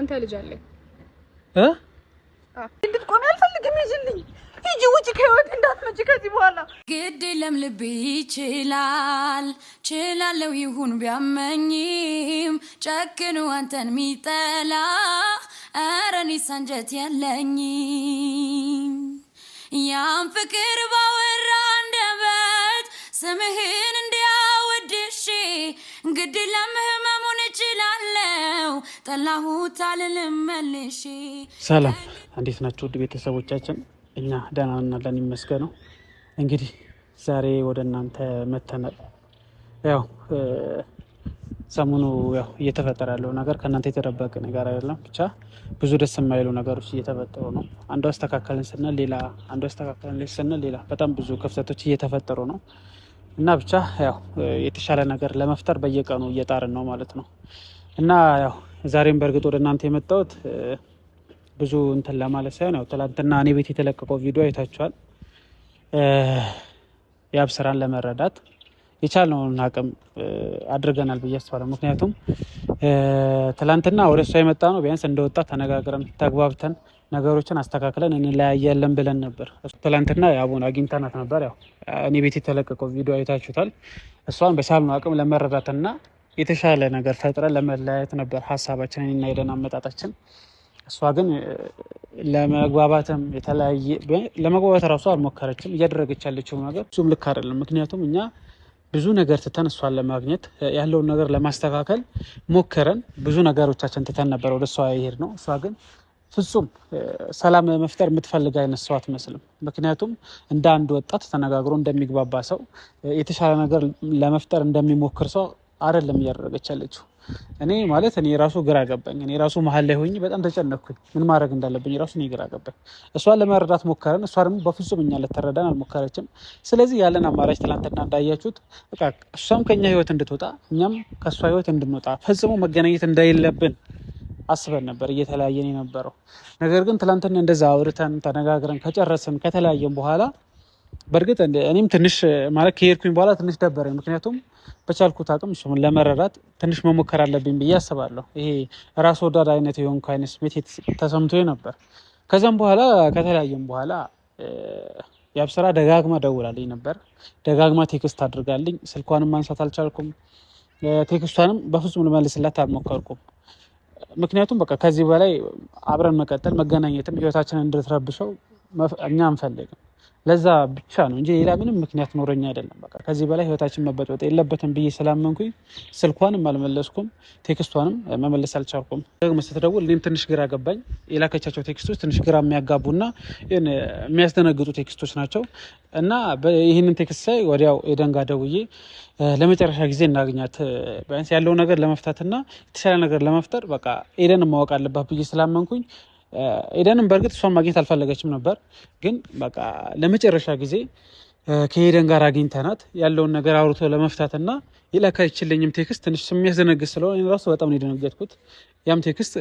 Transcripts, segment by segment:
መንታ ልጅ አለኝ እንድትቆም አልፈልግም። ይዝልኝ ሂጂ ውጪ ከህይወት እንዳትመጪ ከዚህ በኋላ ግድ ለምልብ ይችላል ችላለው ይሁን ቢያመኝም ጨክኑ አንተን ሚጠላ አረኒ ሳንጀት ያለኝም ያን ፍቅር ባወራ አንደበት ስምህን እንዲያወድሽ ግድ ለምህመሙን እችላለሁ ጠላሁት አልልመልሽ። ሰላም እንዴት ናችሁ ውድ ቤተሰቦቻችን? እኛ ደህና ነን ይመስገነው። እንግዲህ ዛሬ ወደ እናንተ መተናል። ያው ሰሞኑ ያው እየተፈጠረ ያለው ነገር ከእናንተ የተደበቀ ነገር አይደለም። ብቻ ብዙ ደስ የማይሉ ነገሮች እየተፈጠሩ ነው። አንዱ አስተካከልን ስንል ሌላ፣ አንዱ አስተካከልን ስንል ሌላ፣ በጣም ብዙ ክፍተቶች እየተፈጠሩ ነው እና ብቻ ያው የተሻለ ነገር ለመፍጠር በየቀኑ እየጣርን ነው ማለት ነው። እና ያው ዛሬም በእርግጥ ወደ እናንተ የመጣሁት ብዙ እንትን ለማለት ሳይሆን ያው ትላንትና እኔ ቤት የተለቀቀው ቪዲዮ አይታችኋል። ያብ ስራን ለመረዳት የቻልነውን አቅም አድርገናል ብዬ አስባለሁ። ምክንያቱም ትላንትና ወደ እሷ የመጣ ነው ቢያንስ እንደወጣ ተነጋግረን ተግባብተን ነገሮችን አስተካክለን እንለያያለን ብለን ነበር። ትላንትና ያቡን አግኝተናት ነበር። ያው እኔ ቤት የተለቀቀው ቪዲዮ አይታችሁታል። እሷን በቻልነው አቅም ለመረዳትና የተሻለ ነገር ፈጥረን ለመለያየት ነበር ሀሳባችንን እና ሄደን አመጣጣችን። እሷ ግን ለመግባባትም የተለያየ ለመግባባት ራሱ አልሞከረችም። እያደረገች ያለችው ነገር እሱም ልክ አይደለም። ምክንያቱም እኛ ብዙ ነገር ትተን እሷን ለማግኘት ያለውን ነገር ለማስተካከል ሞከረን ብዙ ነገሮቻችን ትተን ነበር ወደ እሷ ይሄድ ነው። እሷ ግን ፍጹም ሰላም መፍጠር የምትፈልግ አይነት ሰው አትመስልም። ምክንያቱም እንደ አንድ ወጣት ተነጋግሮ እንደሚግባባ ሰው የተሻለ ነገር ለመፍጠር እንደሚሞክር ሰው አይደለም እያደረገች ያለችው። እኔ ራሱ ግራ ገባኝ። እኔ ራሱ መሀል ላይ ሆኜ በጣም ተጨነኩኝ። ምን ማድረግ እንዳለብኝ ራሱ እኔ ግራ ገባኝ። እሷን ለመረዳት ሞከረን፣ እሷ ደግሞ በፍጹም እኛ ልትረዳን አልሞከረችም። ስለዚህ ያለን አማራጭ ትናንትና እንዳያችሁት በቃ እሷም ከኛ ህይወት እንድትወጣ እኛም ከእሷ ህይወት እንድንወጣ ፈጽሞ መገናኘት እንደሌለብን አስበን ነበር እየተለያየን የነበረው። ነገር ግን ትናንትና እንደዛ አውርተን ተነጋግረን ከጨረስን ከተለያየን በኋላ በእርግጥ እኔም ትንሽ ከሄድኩኝ በኋላ ትንሽ ደበረኝ። ምክንያቱም በቻልኩት አቅም እሱን ለመረዳት ትንሽ መሞከር አለብኝ ብዬ አስባለሁ። ይሄ ራስ ወዳድ አይነት የሆንኩ አይነት ስሜት ተሰምቶኝ ነበር። ከዛም በኋላ ከተለያየም በኋላ ያብ ስራ ደጋግማ ደውላልኝ ነበር። ደጋግማ ቴክስት አድርጋልኝ፣ ስልኳንም ማንሳት አልቻልኩም። ቴክስቷንም በፍጹም ልመልስላት አልሞከርኩም። ምክንያቱም በቃ ከዚህ በላይ አብረን መቀጠል መገናኘትም ህይወታችንን እንድትረብሸው እኛ አንፈልግም። ለዛ ብቻ ነው እንጂ ሌላ ምንም ምክንያት ኖረኛ አይደለም። በቃ ከዚህ በላይ ህይወታችን መበጥበጥ የለበትም ብዬ ስላመንኩኝ ስልኳንም አልመለስኩም፣ ቴክስቷንም መመለስ አልቻልኩም። ደግሞ ስትደውል እኔም ትንሽ ግራ ገባኝ። የላከቻቸው ቴክስቶች ትንሽ ግራ የሚያጋቡና የሚያስደነግጡ ቴክስቶች ናቸው እና ይህንን ቴክስት ሳይ ወዲያው ኤደን ጋር ደውዬ ለመጨረሻ ጊዜ እናገኛት ቢያንስ ያለው ነገር ለመፍታትና የተሻለ ነገር ለመፍጠር በቃ ኤደን ማወቅ አለባት ብዬ ስላመንኩኝ ኤደንም በእርግጥ እሷን ማግኘት አልፈለገችም ነበር። ግን በቃ ለመጨረሻ ጊዜ ከኤደን ጋር አግኝተናት ያለውን ነገር አውርቶ ለመፍታትና የላከችልኝም ቴክስት ትንሽ የሚያስደነግጥ ስለሆነ እኔ ራሱ በጣም ነው የደነገጥኩት። ያም ቴክስት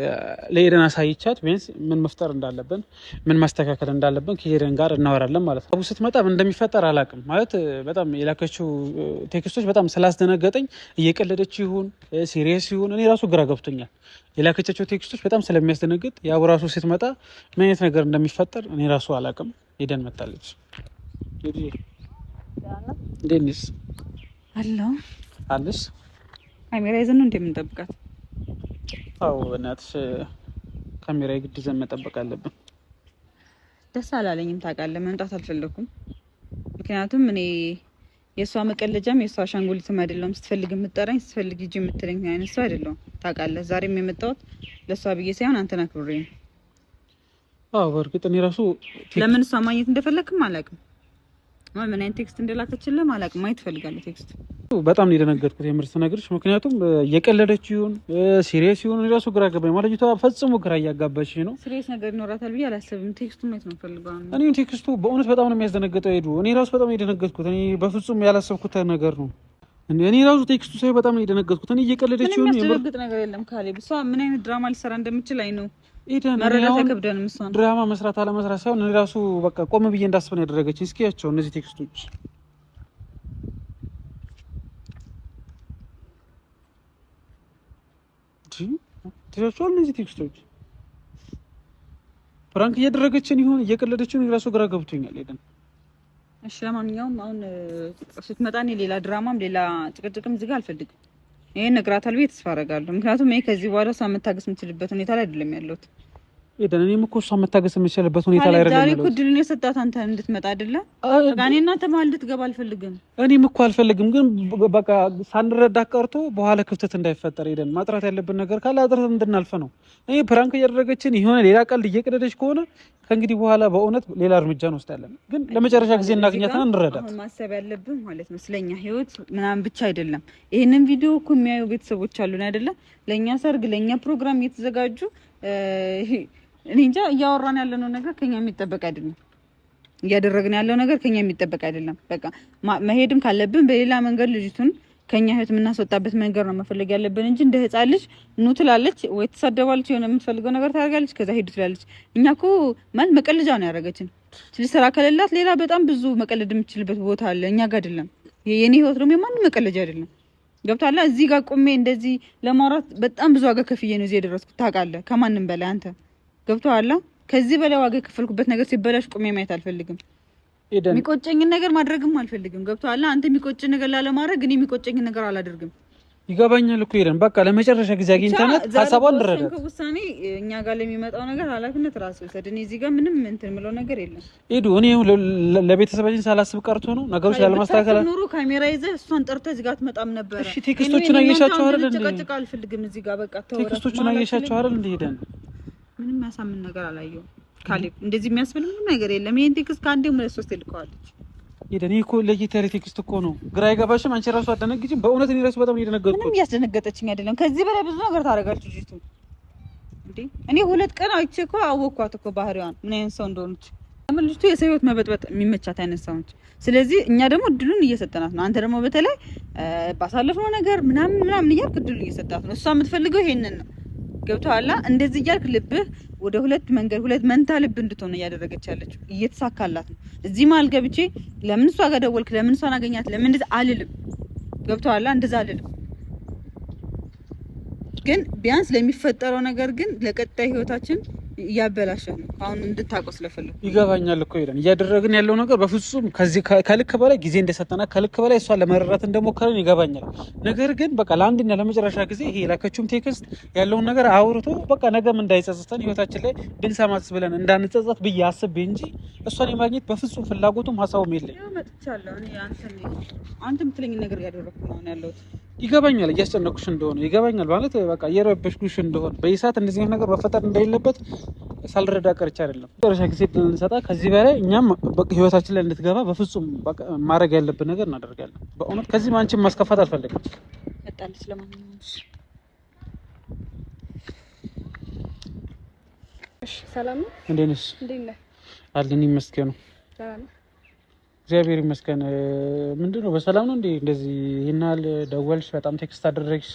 ለኤደን አሳይቻት ቢያንስ ምን መፍጠር እንዳለብን ምን ማስተካከል እንዳለብን ከኤደን ጋር እናወራለን ማለት ነው። ስትመጣ እንደሚፈጠር አላውቅም በጣም የላከችው ቴክስቶች በጣም ስላስደነገጠኝ እየቀለደች ይሁን ሲሪየስ ይሁን እኔ ራሱ ግራ ገብቶኛል። የላከቻቸው ቴክስቶች በጣም ስለሚያስደነግጥ ያው ራሱ ስትመጣ ምን አይነት ነገር እንደሚፈጠር እኔ ራሱ አላውቅም። ኤደን መጣለች። ዴኒስ አለው አለሽ ካሜራ ይዘን ነው እንደምንጠብቃት? አዎ እናትሽ ካሜራ ግድ ይዘን መጠበቅ አለብን። ደስ አላለኝም ታውቃለህ። መምጣት አልፈለኩም። ምክንያቱም እኔ የእሷ መቀለጃም የእሷ አሻንጉሊትም አይደለም። ስትፈልግ የምትጠራኝ ስትፈልግ ሂጂ የምትለኝ አይነት ሰው አይደለም ታውቃለህ። ዛሬም የመጣሁት ለእሷ ብዬ ሳይሆን አንተን አክብሬ ነው። አዎ በእርግጥ እኔ ራሱ ለምን እሷ ማግኘት እንደፈለግክም አላውቅም። ምን አይነት ቴክስት እንደላከችልህ አላውቅም። ማየት እፈልጋለሁ ቴክስት። በጣም ነው የደነገጥኩት የምር ስነግርሽ። ምክንያቱም እየቀለደች ይሁን ሲሪየስ ይሁን እኔ ራሱ ግራ ገባኝ። ማለጅቷ ፈጽሞ ግራ እያጋባች ነው። ሲሪየስ ነገር ይኖራታል ብዬ አላሰብም። ቴክስቱን ማየት ነው ፈልጋው። እኔ ቴክስቱ በእውነት በጣም ነው የሚያስደነግጠው። ሄዱ እኔ ራሱ በጣም ነው የደነገጥኩት። እኔ በፍጹም ያላሰብኩት ነገር ነው። እኔ ራሱ ቴክስቱ ሳይ በጣም ነው የደነገጥኩት። እኔ እየቀለደች ይሁን የሚያስደነግጥ ነገር የለም ካሌብ። እሷ ምን አይነት ድራማ ሊሰራ እንደምችል አይ ነው መረዳት አይከብደንም። እሷን ድራማ መስራት አለመስራት ሳይሆን እኔ ራሱ በቃ ቆም ብዬ እንዳስብ ነው ያደረገችኝ። እስኪ ያቸው እነዚህ ቴክስቶች ትያቸዋል። እነዚህ ቴክስቶች ፍራንክ እያደረገችን ይሁን እየቀለደችን ራሱ ግራ ገብቶኛል። ሄደን እሺ፣ ለማንኛውም አሁን ስትመጣ እኔ ሌላ ድራማም ሌላ ጭቅጭቅም እዚህ ጋር አልፈልግም። ይሄን ነግራታል ብዬ ተስፋ አደርጋለሁ። ምክንያቱም ይሄ ከዚህ በኋላ እሷ መታገስ የምትችልበት ሁኔታ ላይ አይደለም ያለሁት። ሄደን እኔም እኮ እሷ መታገስ የምትችልበት ሁኔታ ላይ አይደለም ያለሁት። ዛሬ እኮ ድልን የሰጣት አንተ እንድትመጣ አይደለ? እኔ እናንተ መሀል እንድትገባ አልፈልግም። እኔም እኮ አልፈልግም፣ ግን በቃ ሳንረዳ ቀርቶ በኋላ ክፍተት እንዳይፈጠር ሄደን ማጥራት ያለብን ነገር ካለ አጥራት እንድናልፍ ነው። እኔ ፕራንክ እያደረገችን የሆነ ሌላ ቀልድ እየቀደደች ከሆነ ከእንግዲህ በኋላ በእውነት ሌላ እርምጃ እንወስዳለን። ግን ለመጨረሻ ጊዜ እናገኛትና እንረዳት። አሁን ማሰብ ያለብን ማለት ነው ስለኛ ህይወት ምናምን ብቻ አይደለም። ይሄንን ቪዲዮ እኮ የሚያዩ ቤተሰቦች አሉን አይደለ? ለኛ ሰርግ፣ ለኛ ፕሮግራም እየተዘጋጁ እኔ እንጃ እያወራን ያለነው ነገር ከኛ የሚጠበቅ አይደለም። እያደረግን ያለው ነገር ከኛ የሚጠበቅ አይደለም። በቃ መሄድም ካለብን በሌላ መንገድ ልጅቱን ከኛ ህይወት የምናስወጣበት መንገድ ነው መፈለግ ያለብን እንጂ እንደ ህፃን ልጅ ኑ ትላለች ወይ ትሳደባለች፣ የሆነ የምትፈልገው ነገር ታደርጋለች፣ ከዛ ሄዱ ትላለች። እኛ እኮ ማለት መቀለጃ ነው ያደረገችን። ስለዚህ ስራ ከሌላት ሌላ በጣም ብዙ መቀለድ የምትችልበት ቦታ አለ፣ እኛ ጋር አይደለም። የኔ ህይወት ደግሞ የማንም መቀለጃ አይደለም። ገብቶሃል? እዚህ ጋር ቁሜ እንደዚህ ለማውራት በጣም ብዙ ዋጋ ከፍዬ ነው እዚህ የደረስኩት ታውቃለህ፣ ከማንም በላይ አንተ። ገብቶሃል? ከዚህ በላይ ዋጋ የከፈልኩበት ነገር ሲበላሽ ቁሜ ማየት አልፈልግም። የሚቆጨኝን ነገር ማድረግም አልፈልግም። ገብቶሃል? አንተ የሚቆጭኝ ነገር ላለማድረግ እኔ የሚቆጨኝን ነገር አላደርግም። ይገባኛል እኮ ሄደን በቃ ለመጨረሻ ጊዜ አግኝተናት ሀሳቧን እንረዳት። ውሳኔ እኛ ጋር ለሚመጣው ነገር ኃላፊነት ራስ ወሰድ። እኔ እዚህ ጋር ምንም እንትን የምለው ነገር የለም። ሄዱ እኔ ለቤተሰባችን ሳላስብ ቀርቶ ነው ነገሮች ያለማስተካከል ኑሮ ካሜራ ይዘህ እሷን ጠርተህ እዚህ ጋር አትመጣም ነበር። እሺ ቴክስቶቹን አየሻቸው አይደል እንዴ? ጭቅጭቅ አልፈልግም እዚህ ጋር በቃ ተወራ። ቴክስቶቹን አየሻቸው አይደል እንዴ? ሄደን ምንም ያሳምን ነገር አላየሁም። ካሌብ እንደዚህ የሚያስብል ምንም ነገር የለም። ይሄን ቴክስት ከአንዴም ሁለት ሶስት ልከዋለች። ሄደን እኮ ለጌታሪ ቴክስት እኮ ነው። ግራ አይገባሽም? አንቺ ራሱ አደነግጭም። በእውነት እኔ ራሱ በጣም እየደነገጥኩ። ምንም እያስደነገጠችኝ አይደለም። ከዚህ በላይ ብዙ ነገር ታደርጋለች ልጅቱ። እንዴ እኔ 2 ቀን አይቼ እኮ አወኳት እኮ ባህሪዋን ምን አይነት ሰው እንደሆነች። ልጅቱ የሰው ህይወት መበጥበጥ የሚመቻት አይነት ሰው ነች። ስለዚህ እኛ ደግሞ እድሉን እየሰጠናት ነው። አንተ ደግሞ በተለይ ባሳለፍነው ነገር ምናምን እያልክ እድሉን እየሰጣት ነው። እሷ የምትፈልገው ይሄንን ነው። ገብቶሃል? እንደዚህ እያልክ ልብህ ወደ ሁለት መንታ ልብ እንድትሆን እያደረገች ያለችው እየተሳካላት ነው። እዚህ መሀል ገብቼ ለምን እሷ ጋር ደወልክ፣ ለምን እሷን አገኛት፣ ለምን እንደዛ አልልም። ገብቶሃል? እንደዛ አልልም። ግን ቢያንስ ለሚፈጠረው ነገር ግን ለቀጣይ ህይወታችን እያበላሸ ነው። አሁን እንድታውቀው ስለፈለኩ ይገባኛል እኮ ሄደን እያደረግን ያለው ነገር በፍጹም ከዚህ ከልክ በላይ ጊዜ እንደሰጠና ከልክ በላይ እሷን ለመረዳት እንደሞከረን ይገባኛል። ነገር ግን በቃ ለአንድና ለመጨረሻ ጊዜ ይሄ የላከችውም ቴክስት ያለውን ነገር አውርቶ በቃ ነገም እንዳይጸጽተን ህይወታችን ላይ ብንሰማት ብለን እንዳንጸጸት ብዬ አስቤ እንጂ እሷን የማግኘት በፍጹም ፍላጎቱም ሀሳቡም የለኝ። መጥቻለሁ እኔ አንተ የምትለኝን ነገር ያደረኩ ነው ያለሁት። ይገባኛል፣ እያስጨነቁሽ እንደሆነ ይገባኛል። ማለት በቃ እየረበሽኩሽ እንደሆነ በይሳት እንደዚህ አይነት ነገር መፈጠር እንደሌለበት ሳልረዳ ቀርቼ አይደለም። መጨረሻ ጊዜ ልንሰጣ ከዚህ በላይ እኛም በቃ ህይወታችን ላይ እንድትገባ በፍጹም ማድረግ ያለብን ነገር እናደርጋለን። በእውነት ከዚህ አንቺን ማስከፋት አልፈልግም። መጣለች። ለማንኛውም እሺ፣ ሰላም ነው። እንዴት ነሽ? እንዴት ነህ? አለን ይመስገን። ሰላም ነው፣ እግዚአብሔር ይመስገን። ምንድን ነው በሰላም ነው እንዴ? እንደዚህ ይናል ደወልሽ፣ በጣም ቴክስት አደረግሽ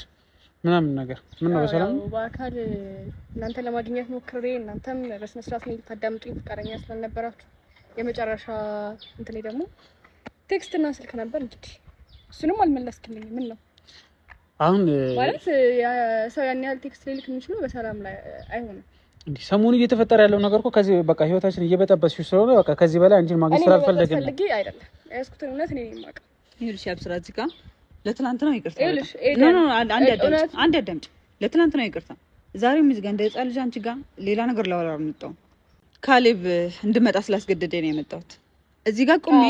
ምናምን ነገር ምን ነው? በሰላም ነው? በአካል እናንተ ለማግኘት ሞክሬ እናንተም በስነ ስርዓት ነው ታዳምጡኝ ፈቃደኛ ስላልነበራችሁ የመጨረሻ እንትን ላይ ደግሞ ቴክስት እና ስልክ ነበር። እንግዲህ እሱንም አልመለስክልኝ። ምን ነው አሁን ማለት ሰው ያን ያህል ቴክስት ሊልክ የሚችለው በሰላም ላይ አይሆንም። እንዴ ሰሞኑን እየተፈጠረ ያለው ነገር እኮ ከዚህ በቃ ህይወታችን እየበጠበጥሽ ስለሆነ በቃ ከዚህ በላይ አንቺን ማግኘት ስላልፈለግን ነው። ፈልጌ አይደለም ያስኩትን እውነት እኔ ነኝ የማውቀው። ይኸውልሽ አብስራ እዚህ ጋር ለትናንትናው ይቅርታ። አንድ አዳምጪ። ለትናንትናው ይቅርታ። ዛሬም እዚህ ጋር እንደ ህፃን ልጅ አንቺ ጋር ሌላ ነገር ላወራ አልመጣሁም። ካሌብ እንድመጣ ስላስገደደኝ ነው የመጣሁት። እዚህ ጋር ቁሜ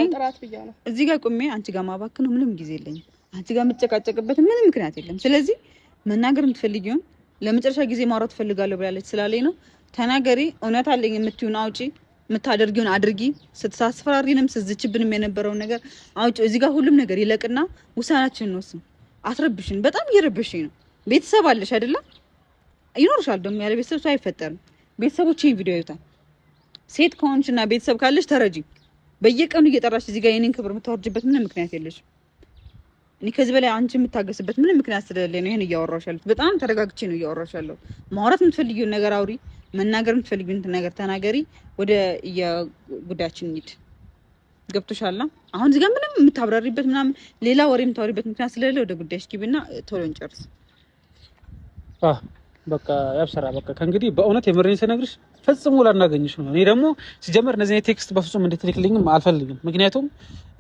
እዚህ ጋር ቁሜ አንቺ ጋር ማባክነው ምንም ጊዜ የለኝም። አንቺ ጋር የምጨቃጨቅበት ምንም ምክንያት የለም። ስለዚህ መናገር የምትፈልጊውን ለመጨረሻ ጊዜ ማውራት ፈልጋለሁ ብላለች ስላለኝ ነው። ተናገሪ። እውነት አለኝ የምትይውን አውጪ፣ የምታደርጊውን አድርጊ። ስትሳስፈራሪንም ስትዝችብንም የነበረውን ነገር አውጪ። እዚህ ጋር ሁሉም ነገር ይለቅና ውሳኔያችንን እንወስን። አትረብሽን። በጣም እየረበሽኝ ነው። ቤተሰብ አለሽ አይደለ? ይኖርሻል ደግሞ ያለ ቤተሰብ ሰው አይፈጠርም። ቤተሰቦች ይሄን ቪዲዮ ያዩታል። ሴት ከሆንሽና ቤተሰብ ካለሽ ተረጂ። በየቀኑ እየጠራሽ እዚህ ጋር የኔን ክብር የምታወርጅበት ምንም ምክንያት የለሽም። እኔ ከዚህ በላይ አንቺ የምታገስበት ምንም ምክንያት ስለሌለ ነው ይሄን እያወራሽ ያለሁት። በጣም ተረጋግቼ ነው እያወራሽ ያለሁት። ማውራት የምትፈልጊውን ነገር አውሪ፣ መናገር የምትፈልጊውን ነገር ተናገሪ። ወደ ጉዳያችን እንሂድ። ገብቶሻል? አሁን እዚህ ጋር ምንም የምታብራሪበት ምናምን ሌላ ወሬ የምታወሪበት ምክንያት ስለሌለ ወደ ጉዳይሽ ግቢና ቶሎ እንጨርስ። በቃ ያብሰራ በቃ ከእንግዲህ በእውነት የምሬን ስነግርሽ ፈጽሞ ላናገኝሽ ነው። እኔ ደግሞ ሲጀመር እነዚህ ቴክስት በፍጹም እንድትልክልኝም አልፈልግም። ምክንያቱም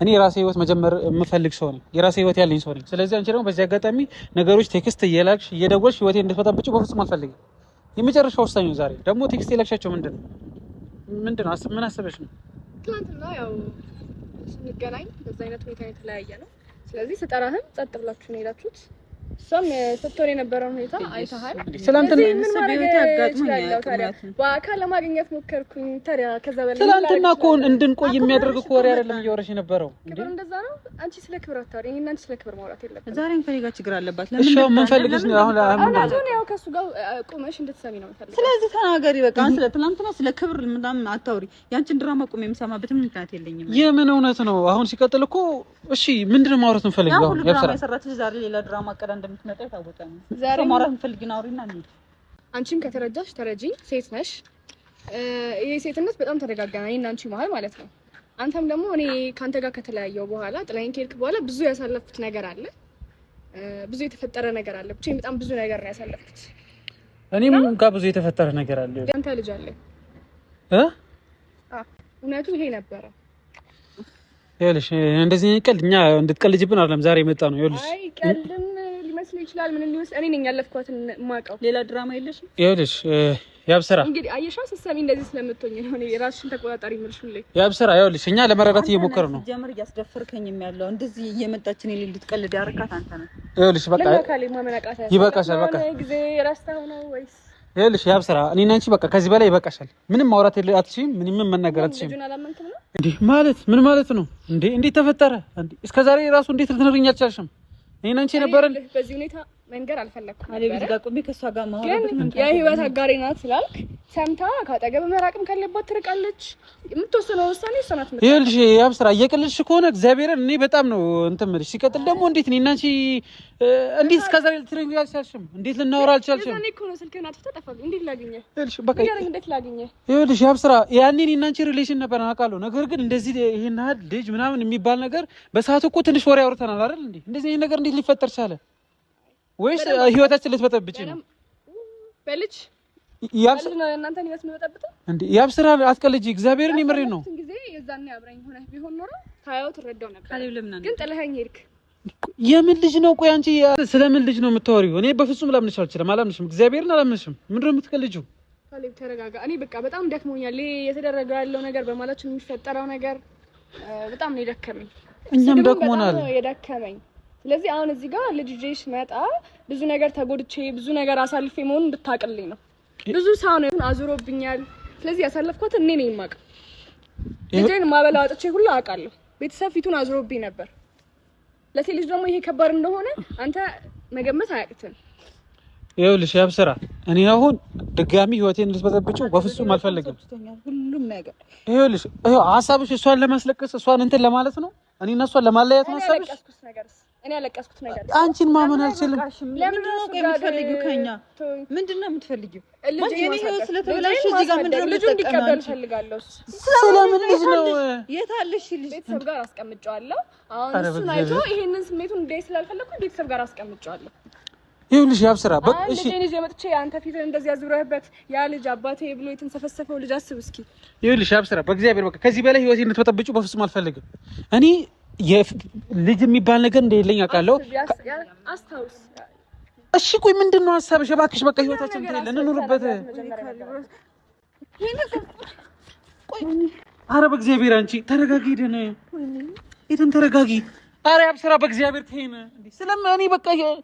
እኔ የራሴ ህይወት መጀመር የምፈልግ ሰው ነኝ፣ የራሴ ህይወት ያለኝ ሰው ነኝ። ስለዚህ አንቺ ደግሞ በዚህ አጋጣሚ ነገሮች ቴክስት እየላክሽ እየደወልሽ ህይወቴ እንድትበጠብጪው በፍጹም አልፈልግም። የመጨረሻ ውሳኔ ነው ዛሬ። ደግሞ ቴክስት የላክሻቸው ምንድን ነው ምን አስበሽ ነው? ትናንትና ያው ስንገናኝ በዛ አይነት ሁኔታ የተለያየ ነው። ስለዚህ ስጠራህም ጸጥ ብላችሁ ነው የሄዳችሁት። እሷም ስትሆን የነበረውን ሁኔታ አይተሃል። በአካል ለማግኘት ሞከርኩኝ። ታዲያ ከዛ በላይ ትናንትና እኮ እንድንቆይ የሚያደርግ እኮ ወሬ አይደለም እያወራሽ የነበረው። ክብር እንደዛ ነው። አንቺ ስለ ክብር አታውሪ። እኔና አንቺ ስለ ክብር ማውራት የለብንም። ዛሬም ከእኔ ጋር ችግር አለባት። እሺ ምን ፈልግሽ ነው አሁን? ያው ከሱ ጋር ቁመሽ እንድትሰሚ ነው የምፈልገው። ስለዚህ ተናገሪ በቃ። ስለ ትናንትና ስለ ክብር ምናምን አታውሪ። ያንቺን ድራማ ቁም የምሰማበት ምክንያት የለኝም። የምን እውነት ነው? አሁን ሲቀጥል እኮ እሺ ምንድነው ማውራት የምፈልገው? አሁን ድራማ የሰራችሽ ዛሬ ሌላ ድራማ ቀዳ እንደምትመጣ ታወቀ ነው። ዛሬ ማውራት የምፈልጊና አውሪና እንዴ። አንቺም ከተረዳሽ ተረጂ። ሴት ነሽ። ይሄ ሴትነት በጣም ተደጋጋሚ እኔና አንቺ መሀል ማለት ነው። አንተም ደግሞ እኔ ካንተ ጋር ከተለያየው በኋላ ጥላዬን ከሄድክ በኋላ ብዙ ያሳለፍኩት ነገር አለ፣ ብዙ የተፈጠረ ነገር አለ። ብቻ በጣም ብዙ ነገር ነው ያሳለፍኩት። እኔም ጋር ብዙ የተፈጠረ ነገር አለ። ያንተ ልጅ አለ እውነቱ ይሄ ነበረ። ይኸውልሽ እንደዚህ ቀልድ እኛ እንድትቀልጅብን አይደለም ዛሬ የመጣ ነው። ይኸውልሽ አይ ቀልድም ሊመስል ይችላል። ምን ሊመስል እኔ ነኝ ያለፍኳትን ማቀው። ሌላ ድራማ የለሽም? ይኸውልሽ ያብስራ እንግዲህ አየሻ ስትሰሚ እንደዚህ ስለምትሆኝ ነው እኔ ራስሽን ተቆጣጣሪ የምልሽልኝ። ያብስራ ይኸውልሽ እኛ ለመረዳት እየሞከርን ነው። ጀምር እያስደፈርከኝም ያለው እንደዚህ እየመጣች እኔ እንድትቀልድ ያረካት አንተ ነህ። ይኸውልሽ በቃ ይበቃሻል። በቃ ጊዜ ራስታው ነው ወይስ? ይኸውልሽ ያብስራ እኔና አንቺ በቃ ከዚህ በላይ ይበቃሻል። ምንም ማውራት አትችይም። ምንም መናገር አትችይም። እንዴ ማለት ምን ማለት ነው እንዴ? እንዴት ተፈጠረ እንዴ? እስከዛሬ ራሱ እንዴት ልትነግሪኝ አልቻልሽም? እኔና አንቺ ነበረን። በዚህ ሁኔታ መንገር አልፈለኩም አለ ልጅ ጋር ቆሜ ከሷ ጋር ማውራት ግን የህይወት አጋሬ ናት ስላልክ ሰምታ ካጠገብ መራቅም ካለባት ትርቃለች። የምትወስነው ውሳኔ እሷ ናት። ይኸውልሽ ያብስራ እየቀለድሽ ከሆነ እግዚአብሔርን እኔ በጣም ነው እንትን የምልሽ። ሲቀጥል ደግሞ እንዴት እኔና አንቺ እንዴት እስከዛሬ ልትነግሪኝ አልቻልሽም? እንዴት ልናወራ አልቻልሽም? እኔ እኮ ነው ስልክህን አጥፍተህ ጠፋብኝ። እንዴት ላግኘህ? ይኸውልሽ በቃ እንዴት ላግኘህ? ይኸውልሽ ያብስራ ያኔ እኔና አንቺ ሪሌሽን ነበር አውቃለሁ። ነገር ግን እንደዚህ ይሄን ያህል ልጅ ምናምን የሚባል ነገር በሰዓቱ እኮ ትንሽ ወሬ አውርተናል አይደል እንዴ? እንደዚህ ይሄን ነገር እንዴት ሊፈጠር ቻለ? ወይስ ህይወታችን ልትበጠብጪ ነው? በልጅ ያብስራ ነው እናንተን ህይወት የምትበጠብጠው እንዴ? ያብስራ አትቀልጂ። እግዚአብሔርን የምሬን ነው። ጊዜ የዛኔ አብረኝ ሆነ ቢሆን ኖሮ ታየው ትረዳው ነበር። ግን ጥለኸኝ ሄድክ። የምን ልጅ ነው? ቆይ አንቺ ስለምን ልጅ ነው የምታወሪው? እኔ በፍጹም ላምንሽ አልችልም። አላምንሽም። እግዚአብሔርን አላምንሽም። ምንድን ነው የምትቀልጂው? ካሌብ ተረጋጋ። እኔ በቃ በጣም ደክሞኛል። የተደረገ ያለው ነገር በማላችን የሚፈጠረው ነገር በጣም ነው የደከመኝ። እኛም ደክሞናል። የደከመኝ ስለዚህ አሁን እዚህ ጋር ልጅ ይዤሽ መጣ ብዙ ነገር ተጎድቼ ብዙ ነገር አሳልፌ መሆኑን እንድታቅልኝ ነው። ብዙ ሰው ነው አዙሮብኛል። ስለዚህ ያሳለፍኳት እኔ ነኝ የማውቀው። ልጄን ማበላው አጥቼ ሁሉ አውቃለሁ። ቤተሰብ ፊቱን አዙሮብኝ ነበር። ለሴት ልጅ ደግሞ ይሄ ከባድ እንደሆነ አንተ መገመት አያቅትም። ይኸውልሽ ያብስራ እኔ አሁን ድጋሚ ህይወቴን እንድትበጠብጪው በፍጹም አልፈልግም። ሁሉም ነገር ይኸውልሽ ሀሳብሽ እሷን ለማስለቀስ እሷን እንትን ለማለት ነው። እኔ እና እሷን ለማለያየት ነው ሀሳብሽ። እኔ ያለቀስኩት ነገር አንቺን ማመን አልችልም። ለምን ነው የምትፈልጊው? ከኛ ምንድነው የምትፈልጊው? ማለት የኔ ህይወት ስለተበላሽ እዚህ ጋር ምንድነው እንዲቀበል ፈልጋለሁ። ስለምን ልጅ ነው? የት አለሽ ልጅ? ቤተሰብ ጋር አስቀምጫዋለሁ። አሁን እሱን አይቶ ይሄንን ስሜቱን እንዳይ ስላልፈለኩ ቤተሰብ ጋር አስቀምጫዋለሁ። ይኸውልሽ ያብስራ በቃ እሺ፣ እኔ ልጅ መጥቼ አንተ ፊትን እንደዚህ አዙረህበት ያ ልጅ አባቴ ብሎ የተንሰፈሰፈው ልጅ አስብ እስኪ። ይኸውልሽ ያብስራ በእግዚአብሔር በቃ ከዚህ በላይ ህይወቴን እንድትበጠብጪው በፍጹም አልፈልግም። እኔ ልጅ የሚባል ነገር እንደሌለኝ አውቃለሁ። አስታውስ። እሺ ቆይ ምንድን ነው ሀሳብሽ? እባክሽ በቃ ህይወታችን እንትን እንኑርበት። ኧረ በእግዚአብሔር አንቺ ተረጋጊ። ሄደን ተረጋጊ። ኧረ ያብስራ በእግዚአብሔር ተይን። ስለምን እኔ በቃ ሄደን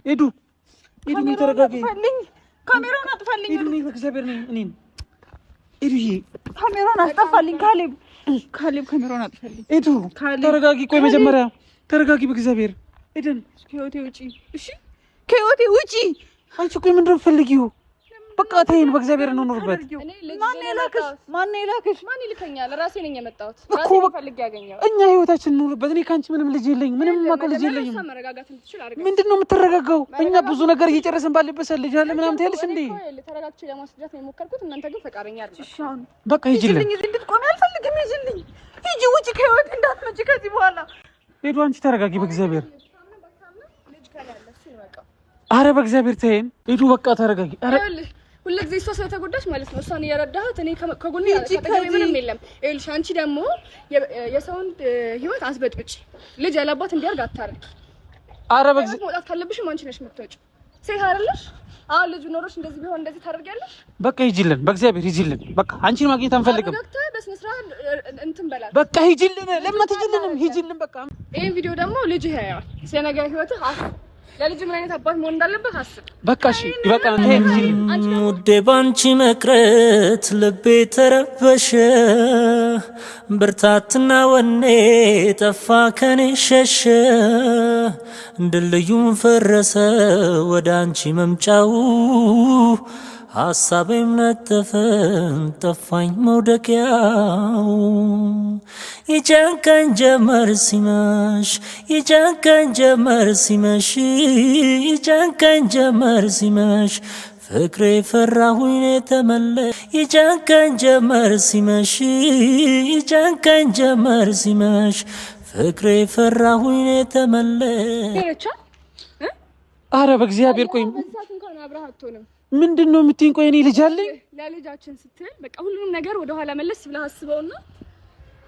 ሄዱ ተረጋጊ። ካሜራውን አጥፋልኝ። ሄዱ በእግዚአብሔር ነኝ እኔን ሄዱዬ ካሜራውን አጥፋልኝ። ካሌብ ካሜራውን አጥፋልኝ። ሄዱ ተረጋጊ። ቆይ መጀመሪያ ተረጋጊ በእግዚአብሔር። ሄደን ከህይወቴ ውጪ። እሺ ከህይወቴ ውጪ። አንቺ ቆይ ምንድን ነው የምትፈልጊው? በቃ ተይን በእግዚአብሔር እንኑርበት። ማን ይላክሽ? ማን ይልከኛል? ራሴ ነኝ የመጣሁት። ራሴ ፈልጌ ያገኘው። እኛ ህይወታችን እንኑርበት። እኔ ካንቺ ምንም ልጅ የለኝም። ምንም ማቀል ልጅ የለኝም። ምንድን ነው የምትረጋጋው? እኛ ብዙ ነገር እየጨረስን ባለበት ልጅ አለ ምናምን ትያለሽ እንዴ? ተረጋግቼ ለማስረዳት ነው የሞከርኩት። እናንተ ግን ፈቃደኛ አይደላችሁም። በቃ ሂጂልኝ። እንድትቆሚ አልፈልግም። ሂጂልኝ። ሂጂ ውጪ። ከህይወት እንዳትመጪ ከዚህ በኋላ። ሄዱ አንቺ ተረጋጊ በእግዚአብሔር። አረ በእግዚአብሔር ተይኝ ሂዱ በቃ ተረጋጊ። አረ ሁሉ ጊዜ እሷ ስለተጎዳች ማለት ነው እሷን እየረዳሃት እኔ ከጎኔ ምንም የለም። ይኸውልሽ አንቺ ደግሞ የሰውን ህይወት አስበጥብጭ ልጅ ያለባት እንዲያርግ አታርግ። አረ በእግዚአብሔር መውጣት ካለብሽም አንቺ ነሽ የምትወጪው። ሴት አይደለሽ? አሁን ልጅ ኖሮሽ እንደዚህ ቢሆን እንደዚህ ታደርጊያለሽ? በቃ ሂጂልን፣ በእግዚአብሔር ሂጂልን። በቃ አንቺን ማግኘት አንፈልግም። በስነ ስርዓት እንትን በላት። በቃ ሂጂልን፣ ለምን ትሂጂልንም? ሂጂልን በቃ። ይሄን ቪዲዮ ደግሞ ልጅ ያያል። ስለነገ ህይወትህ አስብ። ለልጅ ምን አይነት አባት መሆን እንዳለበት አስብ። በቃ እሺ በቃ ሂጂልን። ውዴ ባንቺ መቅረት ልቤ ተረበሸ፣ ብርታትና ወኔ ጠፋ ከኔ ሸሸ፣ ድልድዩም ፈረሰ ወደ አንቺ መምጫው፣ ሀሳቤም ነጠፈን ጠፋኝ መውደቂያው። ይጨንቀኝ ጀመር ሲመሽ፣ ይጨንቀኝ ጀመር ሲመሽ፣ ይጨንቀኝ ጀመር ሲመሽ፣ ፍቅሬ ፈራሁኝ ተመለስ። ይጨንቀኝ ጀመር ሲመሽ፣ ይጨንቀኝ ጀመር ሲመሽ፣ ፍቅሬ ፈራሁኝ ተመለስ። አረ በእግዚአብሔር ቆይ በዛት እንኳን አብረህ አትሆንም። ምንድነው የምትይኝ? ቆይ እኔ ልጅ አለኝ። ለልጃችን ስትል በቃ ሁሉንም ነገር ወደ ኋላ መለስ ብለህ አስበውና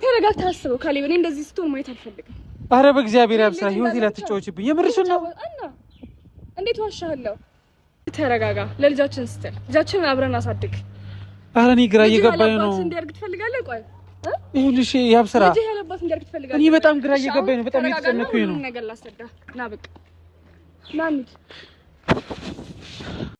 ተረጋግተህ አስበው። ካሌብ እኔ እንደዚህ ስትሆን ማየት አልፈልግም። አረ በእግዚአብሔር ያብስራ። ህይወቴ ላይ አትጫወችብኝ። የምርሽን ነው? እንዴት ዋሻለሁ? ተረጋጋ። ለልጃችን ስትል ልጃችንን አብረን አሳድግ። አረ እኔ ግራ እየገባኝ ነው። እንዲያርግ ትፈልጋለህ? ቆይ ይኸውልሽ ያብስራ፣ ልጅ ያለባት እንዲያርግ ትፈልጋለህ? እኔ በጣም ግራ እየገባኝ ነው። በጣም እየተጨነኩኝ ነው። ነገር ላስረዳ። ና በቃ ና እንሂድ።